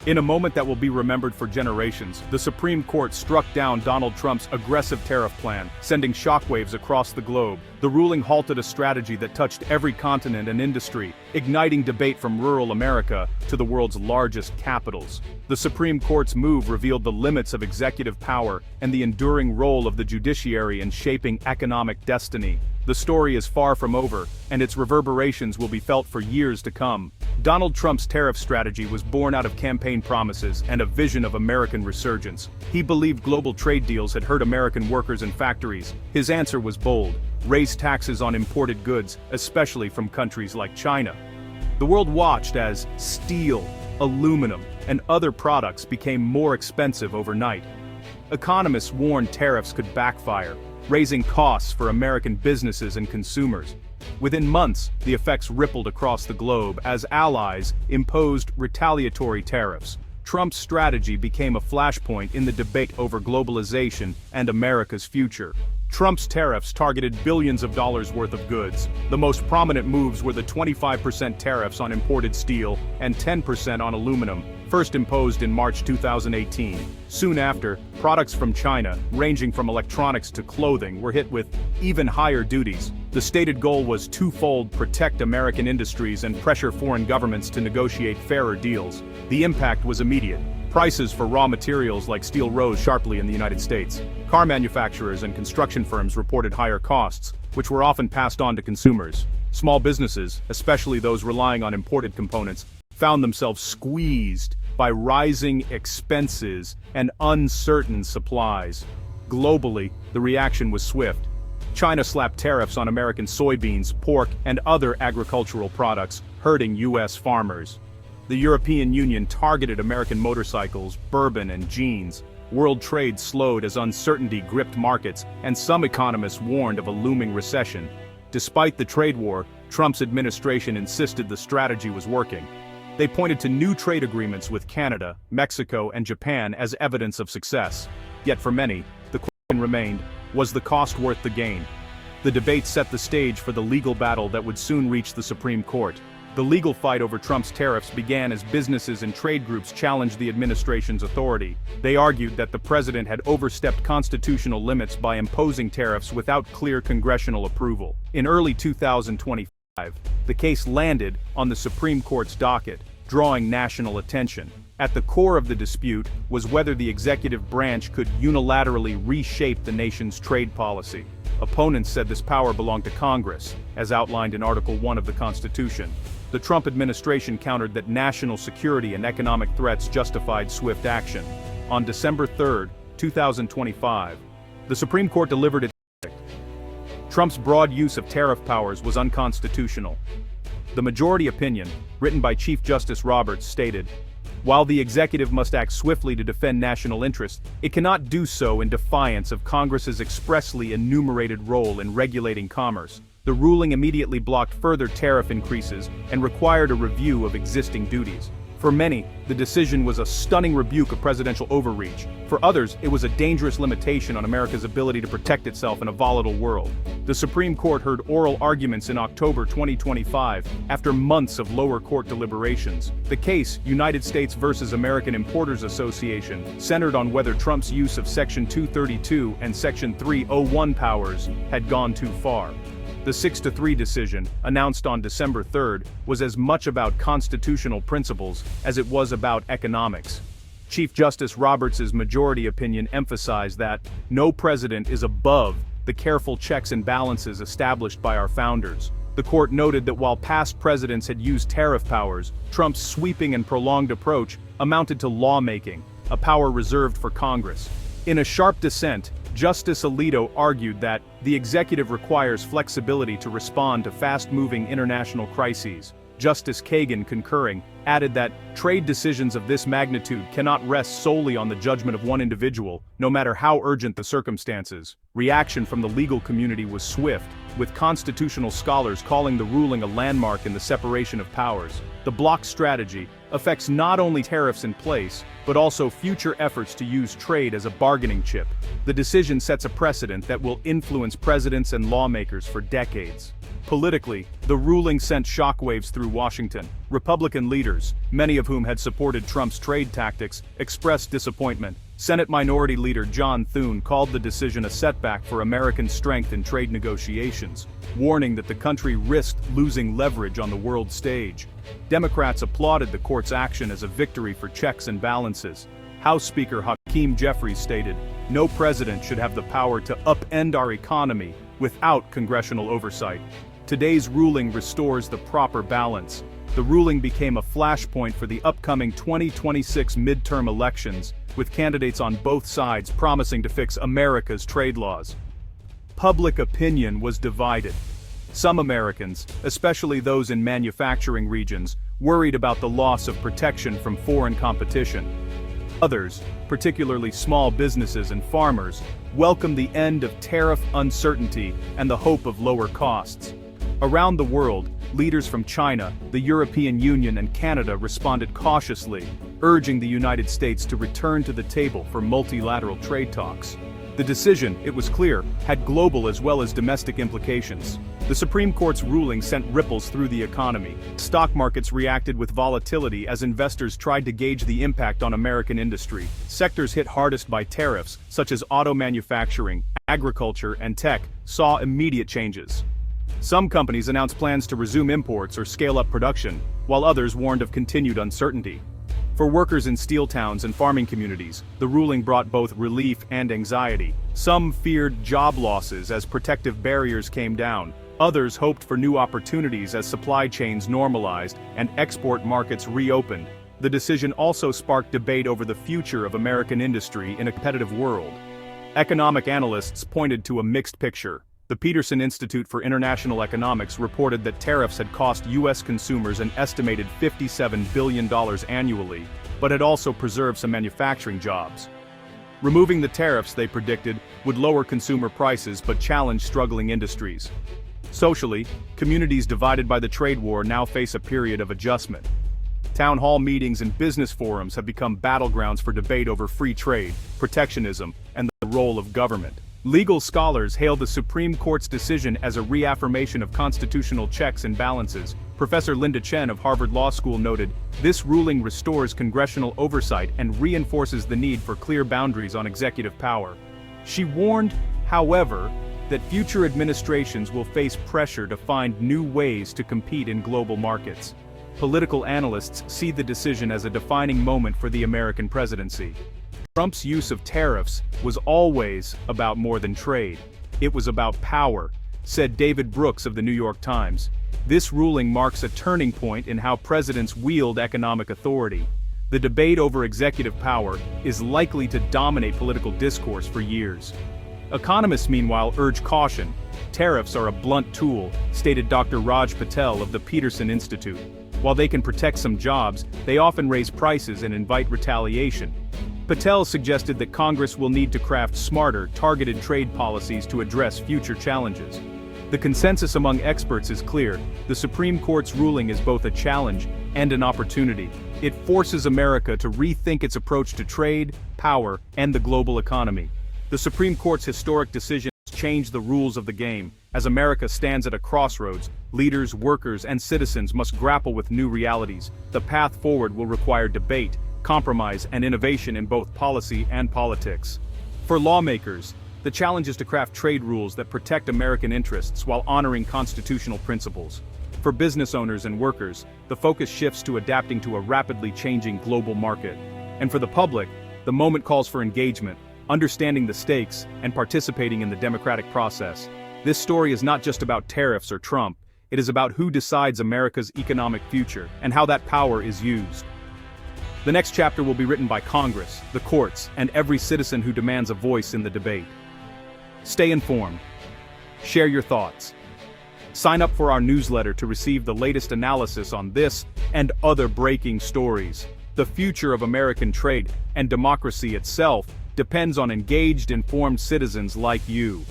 In a moment that will be remembered for generations, the Supreme Court struck down Donald Trump's aggressive tariff plan, sending shockwaves across the globe. The ruling halted a strategy that touched every continent and industry, igniting debate from rural America to the world's largest capitals. The Supreme Court's move revealed the limits of executive power and the enduring role of the judiciary in shaping economic destiny. The story is far from over, and its reverberations will be felt for years to come. Donald Trump's tariff strategy was born out of campaign promises and a vision of American resurgence. He believed global trade deals had hurt American workers and factories. His answer was bold: raise taxes on imported goods, especially from countries like China. The world watched as steel, aluminum, and other products became more expensive overnight. Economists warned tariffs could backfire, raising costs for American businesses and consumers. Within months, the effects rippled across the globe as allies imposed retaliatory tariffs. Trump's strategy became a flashpoint in the debate over globalization and America's future. Trump's tariffs targeted billions of dollars worth of goods. The most prominent moves were the 25% tariffs on imported steel and 10% on aluminum, first imposed in March 2018. Soon after, products from China, ranging from electronics to clothing, were hit with even higher duties. The stated goal was twofold: protect American industries and pressure foreign governments to negotiate fairer deals. The impact was immediate. Prices for raw materials like steel rose sharply in the United States. Car manufacturers and construction firms reported higher costs, which were often passed on to consumers. Small businesses, especially those relying on imported components, found themselves squeezed by rising expenses and uncertain supplies. Globally, the reaction was swift. China slapped tariffs on American soybeans, pork, and other agricultural products, hurting U.S. farmers. The European Union targeted American motorcycles, bourbon, and jeans. World trade slowed as uncertainty gripped markets, and some economists warned of a looming recession. Despite the trade war, Trump's administration insisted the strategy was working. They pointed to new trade agreements with Canada, Mexico, and Japan as evidence of success. Yet for many, the question remained: was the cost worth the gain? The debate set the stage for the legal battle that would soon reach the Supreme Court. The legal fight over Trump's tariffs began as businesses and trade groups challenged the administration's authority. They argued that the president had overstepped constitutional limits by imposing tariffs without clear congressional approval. In early 2025, the case landed on the Supreme Court's docket, drawing national attention. At the core of the dispute was whether the executive branch could unilaterally reshape the nation's trade policy. Opponents said this power belonged to Congress, as outlined in Article 1 of the Constitution. The Trump administration countered that national security and economic threats justified swift action. On December 3, 2025, the Supreme Court delivered its verdict. Trump's broad use of tariff powers was unconstitutional. The majority opinion, written by Chief Justice Roberts, stated, "While the executive must act swiftly to defend national interests, it cannot do so in defiance of Congress's expressly enumerated role in regulating commerce." The ruling immediately blocked further tariff increases and required a review of existing duties. For many, the decision was a stunning rebuke of presidential overreach. For others, it was a dangerous limitation on America's ability to protect itself in a volatile world. The Supreme Court heard oral arguments in October 2025, after months of lower court deliberations. The case, United States versus American Importers Association, centered on whether Trump's use of Section 232 and Section 301 powers had gone too far. The 6-3 decision, announced on December 3, was as much about constitutional principles as it was about economics. Chief Justice Roberts' majority opinion emphasized that no president is above the careful checks and balances established by our founders. The court noted that while past presidents had used tariff powers, Trump's sweeping and prolonged approach amounted to lawmaking, a power reserved for Congress. In a sharp dissent, Justice Alito argued that the executive requires flexibility to respond to fast-moving international crises. Justice Kagan, concurring, added that trade decisions of this magnitude cannot rest solely on the judgment of one individual, no matter how urgent the circumstances. Reaction from the legal community was swift. with constitutional scholars calling the ruling a landmark in the separation of powers. The bloc strategy affects not only tariffs in place, but also future efforts to use trade as a bargaining chip. The decision sets a precedent that will influence presidents and lawmakers for decades. Politically, the ruling sent shockwaves through Washington. Republican leaders, many of whom had supported Trump's trade tactics, expressed disappointment. Senate Minority Leader John Thune called the decision a setback for American strength in trade negotiations, warning that the country risked losing leverage on the world stage. Democrats applauded the court's action as a victory for checks and balances. House Speaker Hakeem Jeffries stated, "No president should have the power to upend our economy without congressional oversight." Today's ruling restores the proper balance. The ruling became a flashpoint for the upcoming 2026 midterm elections, with candidates on both sides promising to fix America's trade laws. Public opinion was divided. Some Americans, especially those in manufacturing regions, worried about the loss of protection from foreign competition. Others, particularly small businesses and farmers, welcomed the end of tariff uncertainty and the hope of lower costs. Around the world, leaders from China, the European Union and Canada responded cautiously, urging the United States to return to the table for multilateral trade talks. The decision, it was clear, had global as well as domestic implications. The Supreme Court's ruling sent ripples through the economy. Stock markets reacted with volatility as investors tried to gauge the impact on American industry. Sectors hit hardest by tariffs, such as auto manufacturing, agriculture, and tech, saw immediate changes. Some companies announced plans to resume imports or scale up production, while others warned of continued uncertainty. For workers in steel towns and farming communities, the ruling brought both relief and anxiety. Some feared job losses as protective barriers came down. Others hoped for new opportunities as supply chains normalized and export markets reopened. The decision also sparked debate over the future of American industry in a competitive world. Economic analysts pointed to a mixed picture. The Peterson Institute for International Economics reported that tariffs had cost U.S. consumers an estimated $57 billion annually, but had also preserved some manufacturing jobs. Removing the tariffs, they predicted, would lower consumer prices but challenge struggling industries. Socially, communities divided by the trade war now face a period of adjustment. Town hall meetings and business forums have become battlegrounds for debate over free trade, protectionism, and the role of government. Legal scholars hail the Supreme Court's decision as a reaffirmation of constitutional checks and balances. Professor Linda Chen of Harvard Law School noted, "This ruling restores congressional oversight and reinforces the need for clear boundaries on executive power." She warned, however, that future administrations will face pressure to find new ways to compete in global markets. Political analysts see the decision as a defining moment for the American presidency. Trump's use of tariffs was always about more than trade. It was about power, said David Brooks of the New York Times. This ruling marks a turning point in how presidents wield economic authority. The debate over executive power is likely to dominate political discourse for years. Economists, meanwhile, urge caution. Tariffs are a blunt tool, stated Dr. Raj Patel of the Peterson Institute. While they can protect some jobs, they often raise prices and invite retaliation. Patel suggested that Congress will need to craft smarter, targeted trade policies to address future challenges. The consensus among experts is clear: the Supreme Court's ruling is both a challenge and an opportunity. It forces America to rethink its approach to trade, power, and the global economy. The Supreme Court's historic decision has changed the rules of the game. As America stands at a crossroads, leaders, workers, and citizens must grapple with new realities. The path forward will require debate, compromise, and innovation in both policy and politics. For lawmakers, the challenge is to craft trade rules that protect American interests while honoring constitutional principles. For business owners and workers, the focus shifts to adapting to a rapidly changing global market. And for the public, the moment calls for engagement, understanding the stakes, and participating in the democratic process. This story is not just about tariffs or Trump, it is about who decides America's economic future and how that power is used. The next chapter will be written by Congress, the courts, and every citizen who demands a voice in the debate. Stay informed. Share your thoughts. Sign up for our newsletter to receive the latest analysis on this and other breaking stories. The future of American trade and democracy itself depends on engaged, informed citizens like you.